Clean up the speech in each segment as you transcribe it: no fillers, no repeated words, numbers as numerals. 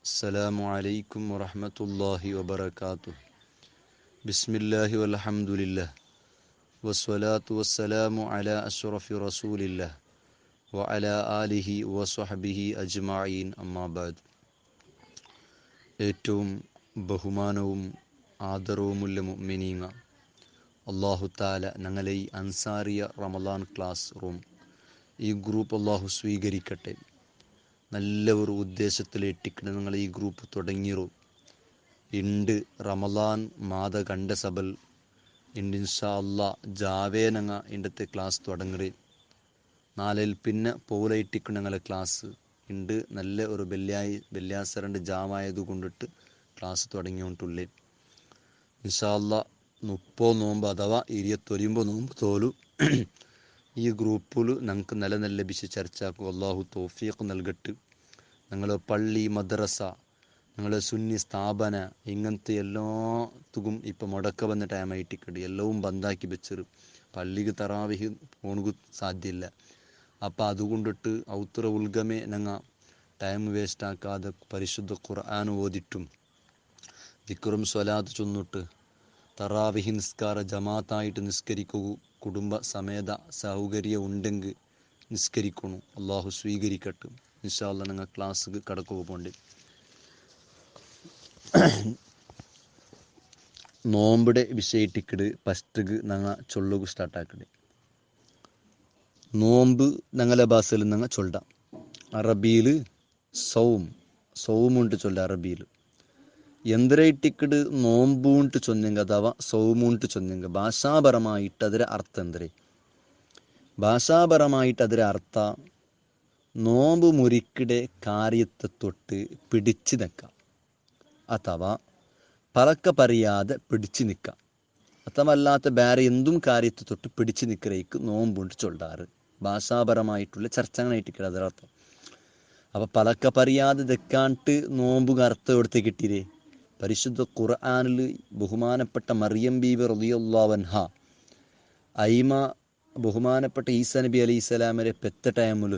السلام عليكم ورحمة الله وبركاته. بسم الله والحمد لله والصلاة والسلام على أشرف رسول الله وعلى آله وصحبه أجمعين أما بعد. ഏറ്റവും ബഹുമാനവും ആദരവുമുള്ള മുഅ്മിനീങ്ങ അല്ലാഹു തആല ഞങ്ങളെ ഈ അൻസാരിയ റമദാൻ ക്ലാസ് റൂം ഈ ഗ്രൂപ്പ് അല്ലാഹു സ്വീകരിക്കട്ടെ. നല്ല ഒരു ഉദ്ദേശത്തിലേറ്റിക്കിട്ട് നിങ്ങൾ ഈ ഗ്രൂപ്പ് തുടങ്ങിയിരു ഇണ്ട് റമദാൻ മാത കണ്ട സബൽ ഇണ്ട് ഇൻഷാ അല്ലാ ജാവേനങ്ങ ഇണ്ടത്തെ ക്ലാസ് തുടങ്ങി നാലിൽ പിന്നെ പോലായിട്ടിക്ക് ഞങ്ങളെ ക്ലാസ് ഉണ്ട്. നല്ല ഒരു വെള്ളിയാസരണ്ട് ജാമായത് കൊണ്ടിട്ട് ക്ലാസ് തുടങ്ങിയിട്ടുള്ളേ. ഇൻഷാ അല്ലാ 30 നോമ്പ് അഥവാ 29 നോമ്പ് തോലും ഈ ഗ്രൂപ്പിൽ ഞങ്ങൾക്ക് നല്ല ലഭിച്ച് ചർച്ചയാക്കും. അല്ലാഹു തൗഫീഖ് നൽകട്ട്. ഞങ്ങളെ പള്ളി മദ്രസ ഞങ്ങളെ സുന്നി സ്ഥാപന ഇങ്ങനത്തെ എല്ലാത്തും ഇപ്പം മുടക്ക വന്ന ടൈമായിട്ടിക്കണ്ട് എല്ലാവും ബന്ധാക്കി വെച്ചത്. പള്ളിക്ക് തറാവിഹ് പോണു സാധ്യമില്ല. അപ്പം അതുകൊണ്ടിട്ട് ഔത്ര ഉൽഗമേ ഞങ്ങൾ ടൈം വേസ്റ്റ് ആക്കാതെ പരിശുദ്ധ ഖുർആൻ ഓതിട്ടും ദിക്റും സ്വലാത്ത് ചൊന്നിട്ട് തറാവിഹി നിസ്കാര ജമാഅത്തായിട്ട് നിസ്കരിക്കൂ. കുടുംബ സമേത സൗകര്യം ഉണ്ടെങ്കിൽ നിസ്കരിക്കണം. അള്ളാഹു സ്വീകരിക്കട്ടെ. ഇൻഷാ അല്ലാ ഞങ്ങൾ ക്ലാസ്സിക്ക് കടക്കുക പോണ്ട്. നോമ്പിടെ വിഷയത്തിക്കിട് ഫസ്റ്റിക്ക് ഞങ്ങൾ ചൊല്ലുക സ്റ്റാർട്ടാക്കണേ. നോമ്പ് ഞങ്ങളെ ഭാഷയിൽ ഞങ്ങൾ ചൊല്ലാം. അറബിയിൽ സൗമുണ്ട് ചൊല്ല. അറബിയിൽ എന്തരൈട്ടിക്കിട് നോമ്പൂണ്ട് ചൊന്നെങ്ക അഥവാ സൗമുണ്ട് ചൊന്നെങ്ക ഭാഷാപരമായിട്ട് അതിരെ അർത്ഥം എന്തരേ? ഭാഷാപരമായിട്ട് അതിരെ അർത്ഥ നോമ്പ് മുറിക്കിടെ കാര്യത്തെ തൊട്ട് പിടിച്ചു നിൽക്കാം അഥവാ പലക്ക പറയാതെ പിടിച്ചു നിൽക്കാം അഥവാ അല്ലാത്ത വേറെ എന്തും കാര്യത്തെ തൊട്ട് പിടിച്ചു നിൽക്കലേക്ക് നോമ്പുണ്ട് ചൊല്ലാറ്. ഭാഷാപരമായിട്ടുള്ള ചർച്ചകളായിട്ട് അതിരർത്ഥം. അപ്പം പലക്ക പറയാതെ തെക്കാണ്ട് നോമ്പ് അർത്ഥം എടുത്ത് കിട്ടിയേ. പരിശുദ്ധ ഖുർആനിൽ ബഹുമാനപ്പെട്ട മറിയം ബീബി റളിയല്ലാഹു അൻഹ ഐമ ബഹുമാനപ്പെട്ട ഈസാ നബി അലൈഹിസ്സലാമിനെ പെത്ത ടൈമിൽ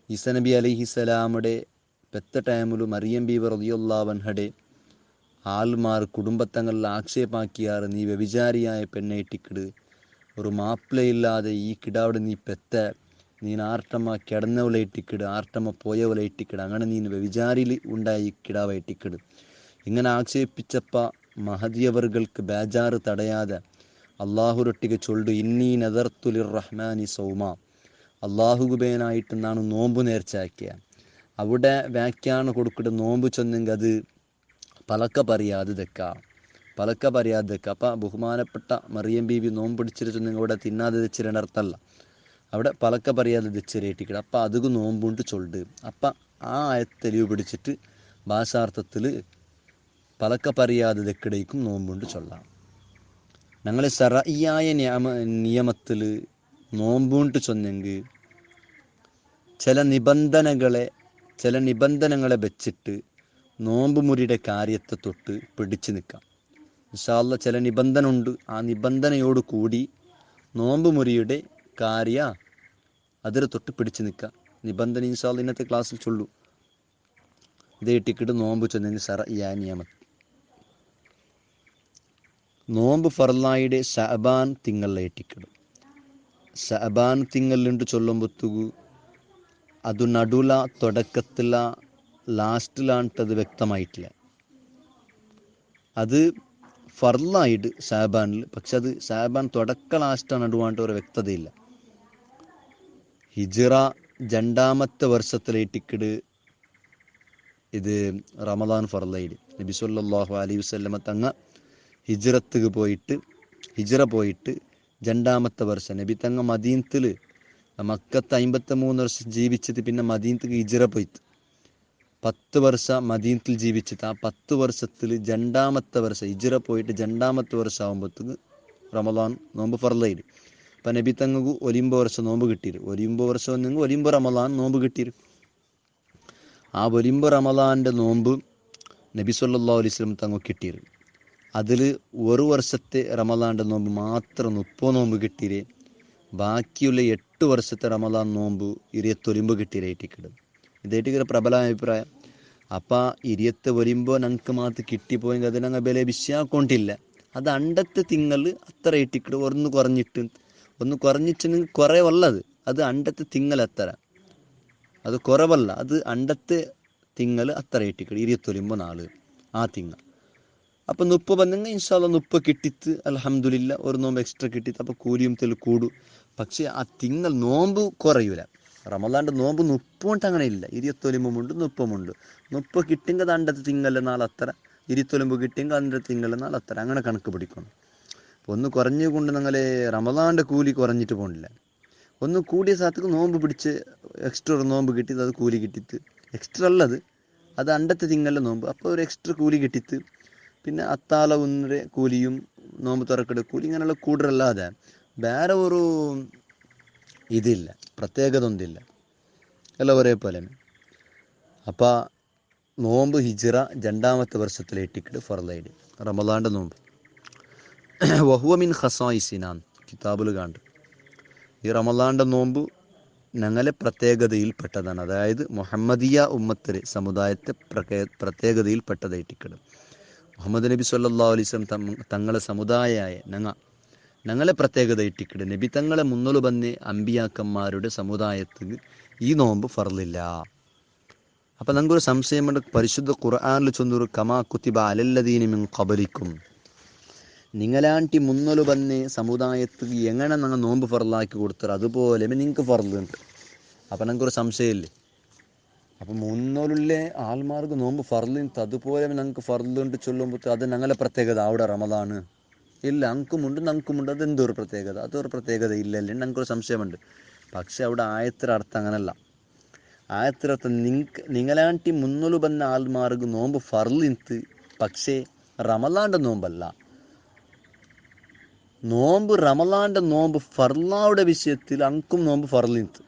ഈസാ നബി അലൈഹിസ്സലാമുടെ പെത്ത ടൈമിൽ മറിയം ബീബി റളിയല്ലാഹു അൻഹയുടെ ആൾമാർ കുടുംബത്തങ്ങളിൽ ആക്ഷേപാക്കിയാറ്, നീ വ്യഭിചാരിയായ പെണ്ണേറ്റിക്കിട്, ഒരു മാപ്പിളയില്ലാതെ ഈ കിടാവിടെ നീ പെത്ത, നീ ആർട്ടമ്മ കിടന്നവളേറ്റിക്കിട്, ആർട്ടമ്മ പോയവളേറ്റിക്കിട്, അങ്ങനെ നീ വ്യഭിചാരിയിൽ ഉണ്ടായി കിടാവേറ്റിക്കിട്. ഇങ്ങനെ ആക്ഷേപിച്ചപ്പ മഹദിയവറുകൾക്ക് ബേജാറ് തടയാതെ അള്ളാഹുരൊട്ടിക്ക് ചൊല്ലു, ഇന്നി നദർത്തുലിർ റഹ്മാനി സൗമ, അള്ളാഹുബേനായിട്ട് നാണ് നോമ്പ് നേർച്ചയാക്കിയ. അവിടെ വ്യാഖ്യാനം കൊടുക്കിട്ട് നോമ്പ് ചൊന്നെങ്കിൽ അത് പലക്ക പറയാതെ തെക്ക. അപ്പം ബഹുമാനപ്പെട്ട മറിയം ബീബി നോമ്പ് പിടിച്ചിട്ട് ചൊന്നെങ്കിൽ അവിടെ തിന്നാതെ തെച്ചിരേണ്ട അർത്ഥമല്ല. അവിടെ പലക്ക പറയാതെ തെച്ചിരേറ്റിക്കിട. അപ്പം അതുക്ക് നോമ്പുണ്ട് ചൊല്ല്. അപ്പം ആ തെളിവ് പിടിച്ചിട്ട് ഭാഷാർത്ഥത്തിൽ പലക്ക പറയാതെ തെക്കിടേക്കും നോമ്പുണ്ട് ചൊല്ലാം. ഞങ്ങൾ ശറഈയായ നിയമത്തിൽ നോമ്പുണ്ട് ചൊന്നെങ്കിൽ ചില നിബന്ധനകളെ വെച്ചിട്ട് നോമ്പ് മുറിയുടെ കാര്യത്തെ തൊട്ട് പിടിച്ചു നിൽക്കാം. ഇൻഷാ അല്ലാ ചില നിബന്ധന ഉണ്ട്. ആ നിബന്ധനയോട് കൂടി നോമ്പ് മുറിയുടെ കാര്യ അതിൽ തൊട്ട് പിടിച്ചു നിൽക്കാം. നിബന്ധന ഇൻഷാ അല്ലാ ഇന്നത്തെ ക്ലാസ്സിൽ ചൊല്ലു. ഇതേ ടിക്കറ്റ് നോമ്പ് ചൊന്നെങ്കിൽ ശറഈയായ നിയമം. നോമ്പ് ഫർലായുടെ ശഅബാൻ തിങ്കളിലേറ്റിക്കിടും. ശഅബാൻ തിങ്കളിലുണ്ട് ചൊല്ലുമ്പത്തുകു അത് നടുല തുടക്കത്തില ലാസ്റ്റിലാണ്ടത് വ്യക്തമായിട്ടില്ല. അത് ഫർലായിട്ട് ഷാബാനിൽ, പക്ഷെ അത് ഷാബാൻ തുടക്ക ലാസ്റ്റ് നടുവാണ്ട് ഒരു വ്യക്തതയില്ല. ഹിജ്റ 2ാമത്തെ വർഷത്തിലേറ്റിക്കിട് ഇത് റമദാൻ ഫർലായിട്. നബി സല്ലല്ലാഹു അലൈഹി വസല്ലമ തങ്ങ ഹിജ്റ പോയിട്ട് 2ാമത്തെ വർഷം നബി തങ്ങ മദീനത്തിൽ മക്കത്ത് 53 വർഷം ജീവിച്ചിട്ട് പിന്നെ മദീനത്തേക്ക് ഹിജ്റ പോയിട്ട് 10 വർഷം മദീനത്തിൽ ജീവിച്ചിട്ട് ആ 10 വർഷത്തിൽ 2ാമത്തെ വർഷം ഹിജ്റ പോയിട്ട് 2ാമത്തെ വർഷം ആകുമ്പോഴത്തേക്ക് റമദാൻ നോമ്പ് ഫർലായിട്. അപ്പം നബി തങ്ങക്ക് 9 വർഷം നോമ്പ് കിട്ടിയത്. 9 വർഷം ഒന്നെങ്കിൽ 9 റമദാൻ നോമ്പ് കിട്ടിയത്. ആ 9 റമദാൻ്റെ നോമ്പ് നബി സല്ലല്ലാഹു അലൈഹി വസല്ലം തങ്ങ കിട്ടിയത്. അതിൽ ഒരു വർഷത്തെ റമദാൻ്റെ നോമ്പ് മാത്രം 30 നോമ്പ് കിട്ടിയേ. ബാക്കിയുള്ള 8 വർഷത്തെ റമദാൻ നോമ്പ് 29 കിട്ടിയേറ്റിക്കിടും. ഇതേറ്റിക്കൊരു പ്രബല അഭിപ്രായം. അപ്പം ഇരിയത്തെ വരുമ്പോൾ ഞങ്ങൾക്ക് മാത്രം കിട്ടിപ്പോയെങ്കിൽ അത് ഞങ്ങൾ വില വിശ്വാക്കൊണ്ടില്ല. അത് അണ്ടത്തെ തിങ്ങൾ അത്ര ഇട്ടിക്കിട്ട് ഒന്ന് കുറഞ്ഞിട്ടുണ്ടെങ്കിൽ കുറവല്ലത്. അത് അണ്ടത്തെ തിങ്ങൾ അത്ര, അത് കുറവല്ല. അത് അണ്ടത്തെ തിങ്ങൾ അത്ര ഇട്ടിക്കിട്ട് ഇരിയത്തൊരുമ്പോൾ നാള് ആ തിങ്ങൾ. അപ്പം 30 ಬಂದಂಗೆ ഇൻഷാല്ല 30 കിട്ടിത്ത് അൽഹംദുലില്ല. ഒരു നോമ്പ് എക്സ്ട്രാ കിട്ടിത്ത്. അപ്പോൾ കൂലിയും തെല് കൂടും. പക്ഷേ ആ തിങ്ങൾ നോമ്പ് കുറയൂല. റമദാൻ്റെ നോമ്പ് 30 അങ്ങനെ ഇല്ല. 29 30 30 കിട്ടിയെങ്കിൽ അത് അണ്ടത്തെ തിങ്ങല് നാളത്ര, 29 കിട്ടിയെങ്കിൽ അണ്ടത്തെ തിങ്ങല് നാളത്ര, അങ്ങനെ കണക്ക് പിടിക്കണം. അപ്പോൾ ഒന്ന് കുറഞ്ഞുകൊണ്ട് നിങ്ങൾ റമദാൻ്റെ കൂലി കുറഞ്ഞിട്ട് പോകണില്ല. ഒന്ന് കൂടിയ സ്ഥലത്തേക്ക് നോമ്പ് പിടിച്ച് എക്സ്ട്രാ ഒരു നോമ്പ് കിട്ടിയത് അത് കൂലി കിട്ടിത്ത്. എക്സ്ട്രാ ഉള്ളത് അത് അണ്ടത്തെ തിങ്ങലിലെ നോമ്പ്. അപ്പോൾ ഒരു എക്സ്ട്രാ കൂലി കിട്ടിത്ത്. പിന്നെ അത്താല ഒന്നര കൂലിയും നോമ്പ് തുറക്കെടു കൂലി ഇങ്ങനെയുള്ള കൂടുതലല്ലാതെ വേറെ ഒരു ഇതില്ല, പ്രത്യേകത ഒന്നില്ല, എല്ലാം ഒരേപോലെ. അപ്പം നോമ്പ് ഹിജ്റ 2ാമത്തെ വർഷത്തിലെ ഇട്ടിക്കിട്ട് ഫർദായിട്ട് റമദാൻ്റെ നോമ്പ് വഹുവമിൻ ഖസായിസിനാൻ കിതാബിൽ കണ്ട്. ഈ റമദാൻ്റെ നോമ്പ് ഞങ്ങളെ പ്രത്യേകതയിൽപ്പെട്ടതാണ്. അതായത് മുഹമ്മദിയ ഉമ്മത്തിലെ സമുദായത്തെ പ്രത്യേകതയിൽപ്പെട്ടതായിട്ടിക്കിടും. മുഹമ്മദ് നബി സല്ലല്ലാഹു അലൈഹി വസല്ലം തങ്ങളെ സമുദായമായ ഞങ്ങളെ പ്രത്യേകത ഇട്ടിക്കിട്. നബി തങ്ങളെ മുന്നോട്ട് വന്ന് അമ്പിയാക്കന്മാരുടെ സമുദായത്തിന് ഈ നോമ്പ് ഫർളില്ല. അപ്പം ഞങ്ങൾക്കൊരു സംശയമുണ്ട്. പരിശുദ്ധ ഖുർആനിൽ ചൊന്നൊരു കമാ കുത്തിബ അലല്ലദീന മിൻ ഖബലിക്കും, നിങ്ങളാണ്ടി മുന്നോട്ട് വന്ന് സമുദായത്തിന് എങ്ങനെ ഞങ്ങൾ നോമ്പ് ഫർളാക്കി കൊടുത്തത് അതുപോലെ നിങ്ങൾക്ക് ഫർളുണ്ട്. അപ്പം ഞങ്ങൾക്കൊരു സംശയമില്ലേ. അപ്പം മുന്നോലുള്ള ആൾമാർക്ക് നോമ്പ് ഫർളുണ്ട് അതുപോലെ ഞങ്ങൾക്ക് ഫർളുണ്ട് ചൊല്ലുമ്പോൾ അത് ഞങ്ങളെ പ്രത്യേകത അവിടെ റമദാന് ഇല്ല. ഞങ്ങൾക്കുമുണ്ട്. അതെന്തൊരു പ്രത്യേകത? അതൊരു പ്രത്യേകത ഇല്ലല്ലേ? ഞങ്ങൾക്കൊരു സംശയമുണ്ട്. പക്ഷെ അവിടെ ആയത്തിൻ്റെ അർത്ഥം അങ്ങനല്ല. ആയത്തിൻ്റെ അർത്ഥം നിങ്ങളാണ്ടി മുന്നോട്ട് വന്ന ആൾമാർക്ക് നോമ്പ് ഫർളുണ്ട്, പക്ഷേ റമദാൻ്റെ നോമ്പല്ല. റമദാൻ്റെ നോമ്പ് ഫർളായുടെ വിഷയത്തിൽ അങ്കും നോമ്പ് ഫർളുണ്ട്.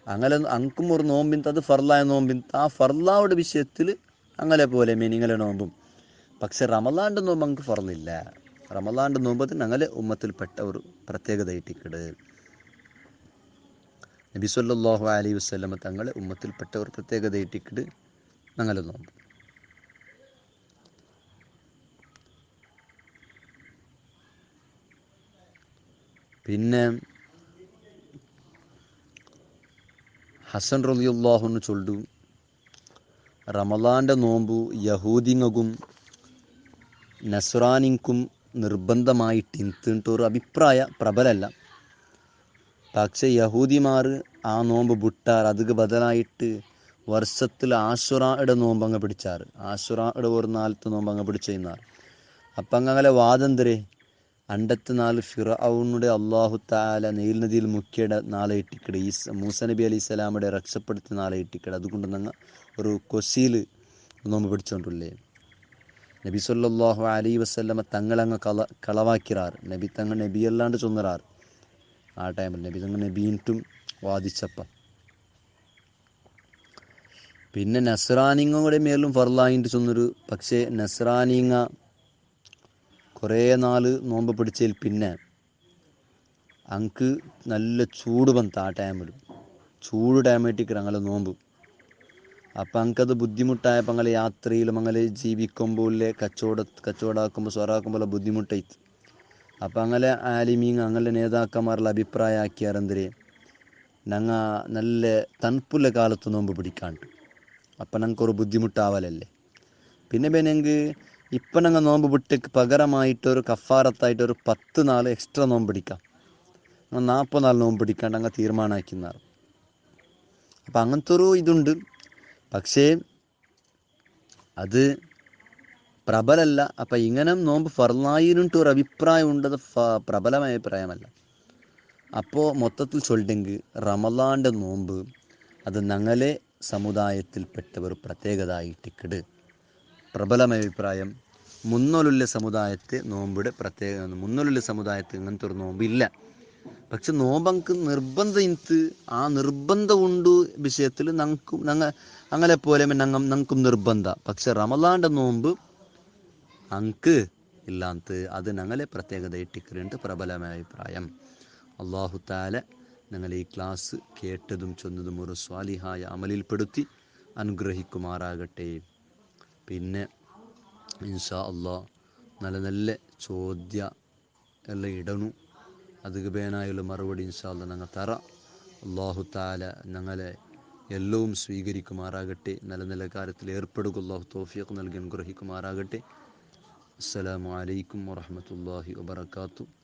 അങ്ങനെ അങ്കും ഒരു നോമ്പിന് അത് ഫർളായ നോമ്പിന് ആ ഫർളായുടെ വിഷയത്തിൽ അങ്ങനെ പോലെ നിങ്ങളെ നോമ്പും. പക്ഷെ റമദാൻ്റെ നോമ്പ് അങ്ങ് ഫർളില്ല. റമദാൻ്റെ നോമ്പ് ഞങ്ങളെ ഉമ്മത്തിൽപ്പെട്ട ഒരു പ്രത്യേകതയായിട്ടിക്കട്. നബി സല്ലല്ലാഹു അലൈഹി വസല്ലം തങ്ങളെ ഉമ്മത്തിൽപ്പെട്ട ഒരു പ്രത്യേകതയായിട്ടിക്കട് ഞങ്ങളെ നോമ്പ്. പിന്നെ ഹസൻ റളിയല്ലാഹു അൻഹു ചൊല്ലും, റമദാൻ്റെ നോമ്പ് യഹൂദിങ്ങൾക്കും നസ്രാനിക്കും നിർബന്ധമായിട്ട് ഒരു അഭിപ്രായ പ്രബലല്ല. പക്ഷെ യഹൂദിമാർ ആ നോമ്പ് വിട്ടാർ അതിക്ക് ബദലായിട്ട് വർഷത്തിൽ ആശുറയുടെ നോമ്പ് അങ്ങ് പിടിച്ചാറ്. ആശുറയുടെ ഒരു നാലത്തെ നോമ്പ് അങ്ങ് പിടിച്ചാർ. അപ്പം അങ്ങനെ വാദന്തരെ അണ്ടത്തെ നാല് ഫിറഔനുടെ അള്ളാഹു തആല നെയിൽ നദിയിൽ മുക്കിയുടെ നാളെ ഇട്ടിക്കട്, മൂസ നബി അലൈഹി സ്വലാമുടെ രക്ഷപ്പെടുത്തിയ നാളെ ഇട്ടിക്കട്. അതുകൊണ്ട് ഞങ്ങൾ ഒരു കൊശിയിൽ നോമ്പ് പിടിച്ചോണ്ടില്ലേ. നബി സല്ലല്ലാഹു അലൈഹി വസല്ലമ തങ്ങളങ്ങ് കളവാക്കിറാറ്. നബിയല്ലാണ്ട് ചൊന്നറാറ്. ആ ടൈമിൽ നബീൻറ്റും വാദിച്ചപ്പം പിന്നെ നസ്രാനിങ്ങളുടെ മേലും ഫർലായിട്ട് ചൊന്നൊരു. പക്ഷേ നസ്രാനിങ്ങ കുറേ നാൾ നോമ്പ് പിടിച്ചതിൽ പിന്നെ അങ്ക് നല്ല ചൂട് വന്ന് ആ ടൈമിൽ ചൂട് ടൈമായിട്ടിരിക്കും അങ്ങനെ നോമ്പ്. അപ്പം അങ്കത് ബുദ്ധിമുട്ടായപ്പോൾ അങ്ങനെ യാത്രയിലും അങ്ങനെ ജീവിക്കുമ്പോൾ കച്ചവടമാക്കുമ്പോൾ സ്വറാക്കുമ്പോൾ ബുദ്ധിമുട്ടായിട്ട്. അപ്പം അങ്ങനെ ആലിമീങ് അങ്ങനെ നേതാക്കന്മാരുടെ അഭിപ്രായമാക്കിയാരെന്തര് ഞങ്ങൾ നല്ല തണുപ്പുള്ള കാലത്ത് നോമ്പ് പിടിക്കാണ്ട്. അപ്പം ഞങ്ങൾക്കൊരു ബുദ്ധിമുട്ടാവലല്ലേ. പിന്നെ ഞങ്ങൾക്ക് ഇപ്പം ഞങ്ങൾ നോമ്പ് വിട്ടേക്ക് പകരമായിട്ടൊരു കഫാറത്തായിട്ടൊരു 10 നാൾ എക്സ്ട്രാ നോമ്പ് പിടിക്കാം. 40 നാൾ നോമ്പ് പിടിക്കാണ്ട് അങ്ങ് തീരുമാനമാക്കിയെന്നാറ്. അപ്പം അങ്ങനത്തെ ഒരു ഇതുണ്ട്. പക്ഷേ അത് പ്രബലല്ല. അപ്പം ഇങ്ങനെ നോമ്പ് ഫർലായിനിട്ട് ഒരു അഭിപ്രായം ഉണ്ടത് പ്രബലമായ അഭിപ്രായമല്ല. അപ്പോൾ മൊത്തത്തിൽ ചൊല്ലിട്ടെങ്കിൽ റമദാൻ്റെ നോമ്പ് അത് ഞങ്ങളെ സമുദായത്തിൽപ്പെട്ടവർ പ്രത്യേകത ആയിട്ടിക്കട്. പ്രബലമായ അഭിപ്രായം മുന്നോലുള്ള സമുദായത്തെ നോമ്പിടെ പ്രത്യേകത. മുന്നോലുള്ള സമുദായത്തിൽ ഇങ്ങനത്തെ ഒരു നോമ്പില്ല. പക്ഷെ നോമ്പങ്ക് നിർബന്ധം ആ നിർബന്ധമുണ്ട് വിഷയത്തിൽ ഞങ്ങളെ പോലെ ഞങ്ങൾക്കും നിർബന്ധ. പക്ഷെ റമദാൻ്റെ നോമ്പ് അങ്ക് ഇല്ലാത്ത അത് ഞങ്ങളെ പ്രത്യേകത ഇട്ടിക്കുന്നുണ്ട്. പ്രബലമായ അഭിപ്രായം. അള്ളാഹു തആല ഞങ്ങൾ ഈ ക്ലാസ് കേട്ടതും ചൊന്നതും ഒരു സ്വാലിഹായ അമലിൽപ്പെടുത്തി അനുഗ്രഹിക്കുമാറാകട്ടെ. പിന്നെ ഇൻഷാ അള്ളാ നല്ല നല്ല ചോദ്യ എല്ലാം ഇടണു. അത് ബേനായുള്ള മറുപടി ഇൻഷാ അള്ളാ ഞങ്ങൾ തരാം. അള്ളാഹു താല ഞങ്ങളെ എല്ലവും സ്വീകരിക്കുമാറാകട്ടെ. നല്ല നല്ല കാര്യത്തിൽ ഏർപ്പെടുക അള്ളാഹു തൗഫീഖ് നൽകി അനുഗ്രഹിക്കുമാറാകട്ടെ. അസ്സലാമു അലൈക്കും വറഹ്മത്തുള്ളാഹി വബറകാതുഹു.